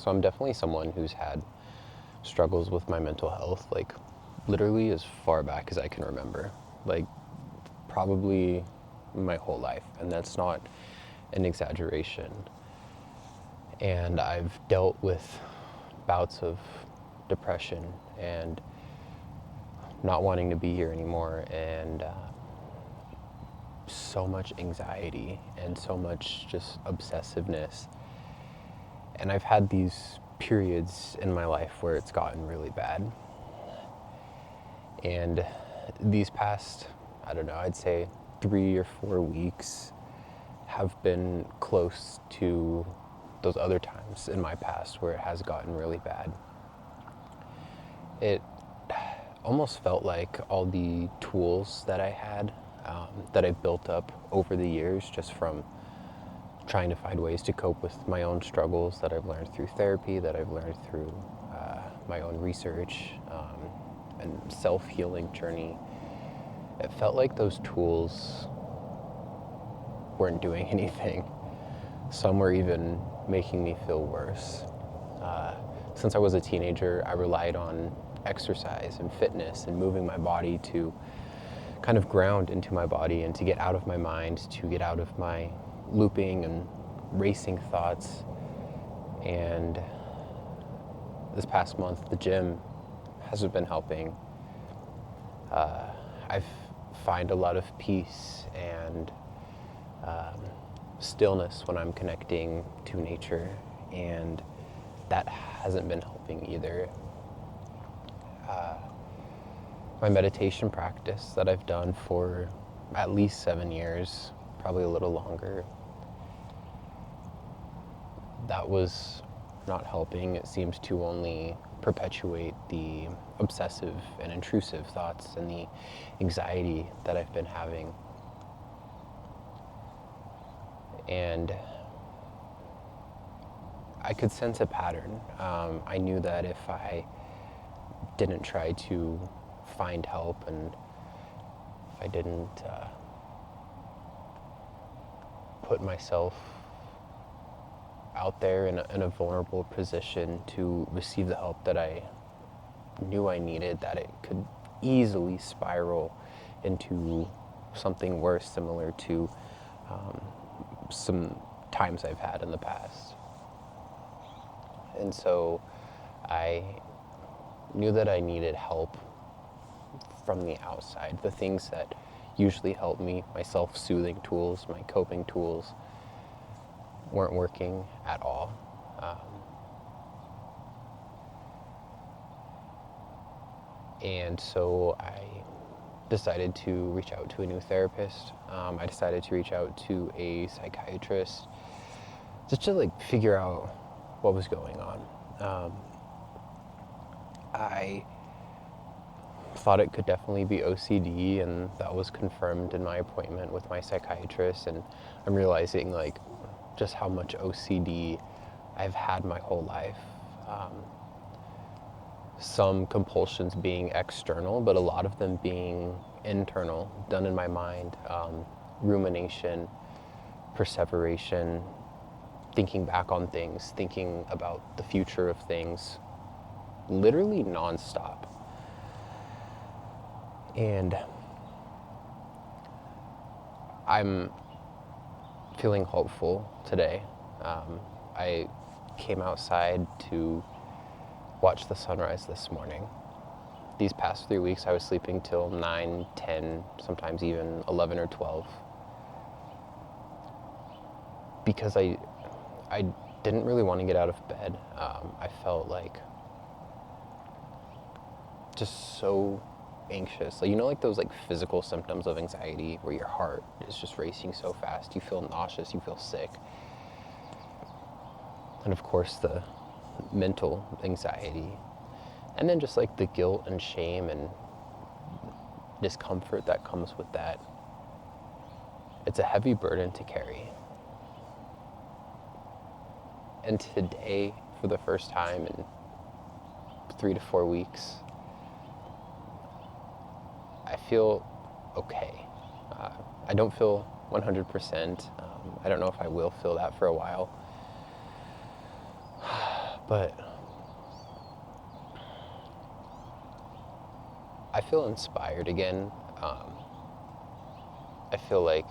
So I'm definitely someone who's had struggles with my mental health, like literally as far back as I can remember, like probably my whole life. And that's not an exaggeration. And I've dealt with bouts of depression and not wanting to be here anymore, and so much anxiety and so much just obsessiveness. And I've had these periods in my life where it's gotten really bad. And these past, I don't know, I'd say 3 or 4 weeks have been close to those other times in my past where it has gotten really bad. It almost felt like all the tools that I had, that I've built up over the years just from trying to find ways to cope with my own struggles that I've learned through therapy, that I've learned through my own research and self-healing journey. It felt like those tools weren't doing anything. Some were even making me feel worse. Since I was a teenager, I relied on exercise and fitness and moving my body to kind of ground into my body and to get out of my mind, to get out of my looping and racing thoughts. And this past month, the gym hasn't been helping. I find a lot of peace and stillness when I'm connecting to nature, and that hasn't been helping either. My meditation practice that I've done for at least 7 years, probably a little longer, that was not helping. It seems to only perpetuate the obsessive and intrusive thoughts and the anxiety that I've been having. And I could sense a pattern. I knew that if I didn't try to find help, and if I didn't put myself out there in a vulnerable position to receive the help that I knew I needed, that it could easily spiral into something worse, similar to some times I've had in the past. And so I knew that I needed help from the outside. The things that usually help me, my self-soothing tools, my coping tools, weren't working at all. And so I decided to reach out to a new therapist. I decided to reach out to a psychiatrist just to figure out what was going on. I thought it could definitely be OCD, and that was confirmed in my appointment with my psychiatrist. And I'm realizing just how much OCD I've had my whole life. Some compulsions being external, but a lot of them being internal, done in my mind. Rumination, perseveration, thinking back on things, thinking about the future of things, literally nonstop. And I'm feeling hopeful today. I came outside to watch the sunrise this morning. These past 3 weeks I was sleeping till 9, 10, sometimes even 11 or 12. Because I didn't really want to get out of bed. I felt just so anxious. Those physical symptoms of anxiety where your heart is just racing so fast, you feel nauseous, you feel sick. And of course the mental anxiety, and then just the guilt and shame and discomfort that comes with that. It's a heavy burden to carry. And today, for the first time in 3 to 4 weeks, I feel okay. I don't feel 100%. I don't know if I will feel that for a while. But I feel inspired again. I feel like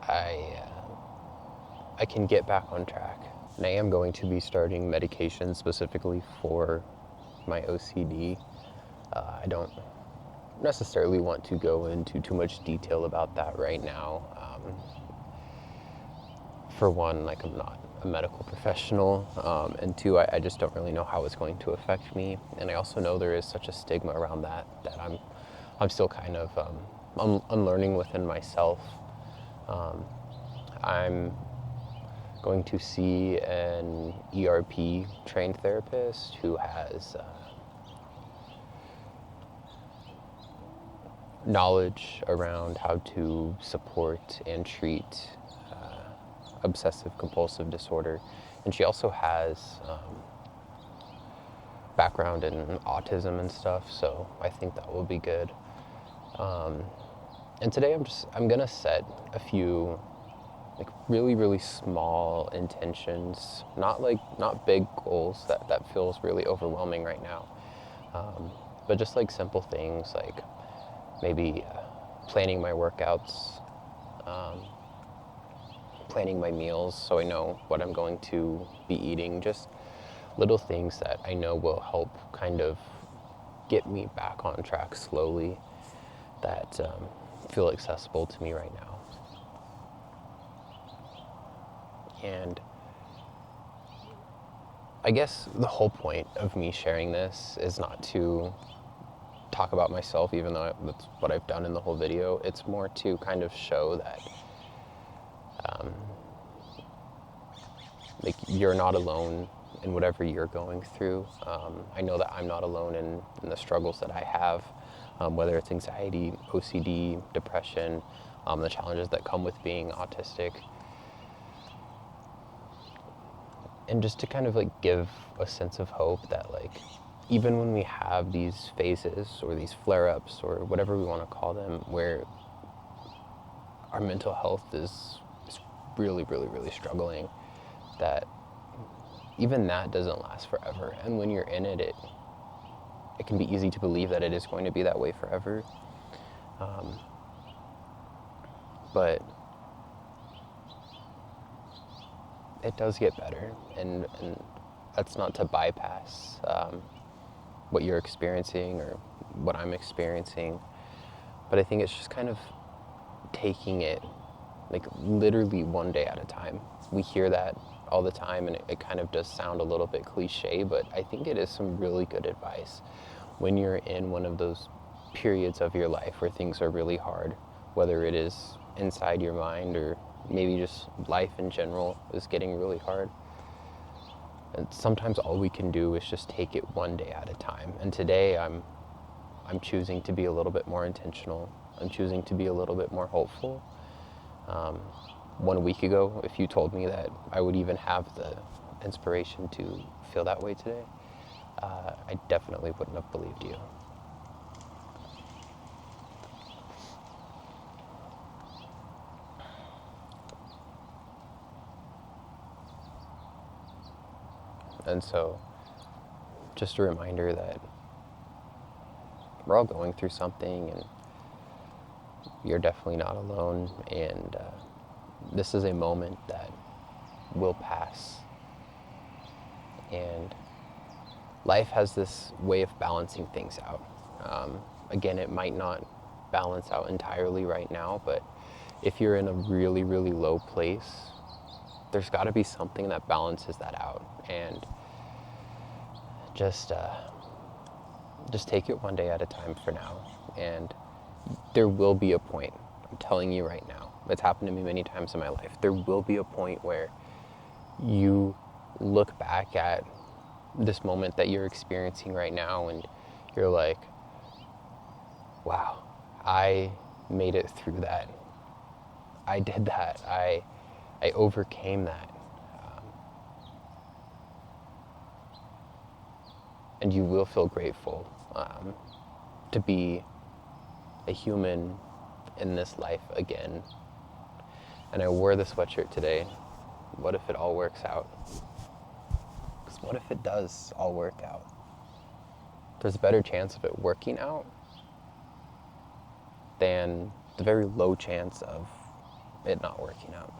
I I can get back on track. And I am going to be starting medication specifically for my OCD. I don't necessarily want to go into too much detail about that right now. For one, like, I'm not a medical professional, and two, I just don't really know how it's going to affect me. And I also know there is such a stigma around that I'm still kind of unlearning within myself. I'm going to see an ERP trained therapist who has knowledge around how to support and treat obsessive compulsive disorder. And she also has background in autism and stuff, so I think that will be good. And today I'm gonna set a few like really small intentions, not big goals that feels really overwhelming right now, but just like simple things like maybe planning my workouts, planning my meals so I know what I'm going to be eating, just little things that I know will help kind of get me back on track slowly, that feel accessible to me right now. And I guess the whole point of me sharing this is not to talk about myself, even though that's what I've done in the whole video. It's more to kind of show that like, you're not alone in whatever you're going through. I know that I'm not alone in the struggles that I have, whether it's anxiety, OCD, depression, the challenges that come with being autistic. And just to kind of like give a sense of hope that, like, even when we have these phases or these flare-ups or whatever we want to call them, where our mental health is really struggling, that even that doesn't last forever. And when you're in it, it can be easy to believe that it is going to be that way forever. But it does get better, and that's not to bypass what you're experiencing or what I'm experiencing, but I think it's just kind of taking it like literally one day at a time. We hear that all the time, and it kind of does sound a little bit cliche, but I think it is some really good advice when you're in one of those periods of your life where things are really hard, whether it is inside your mind or maybe just life in general is getting really hard. And sometimes all we can do is just take it one day at a time. And today I'm choosing to be a little bit more intentional. I'm choosing to be a little bit more hopeful. 1 week ago, if you told me that I would even have the inspiration to feel that way today, I definitely wouldn't have believed you. And so, just a reminder that we're all going through something, and you're definitely not alone, and this is a moment that will pass. And life has this way of balancing things out. Again, it might not balance out entirely right now, but if you're in a really low place, there's got to be something that balances that out. And just take it one day at a time for now. And there will be a point, I'm telling you right now, it's happened to me many times in my life, there will be a point where you look back at this moment that you're experiencing right now and you're like, wow, I made it through that. I did that. I overcame that. And you will feel grateful to be a human in this life again. and I wore the sweatshirt today. What if it all works out? Because what if it does all work out? There's a better chance of it working out than the very low chance of it not working out.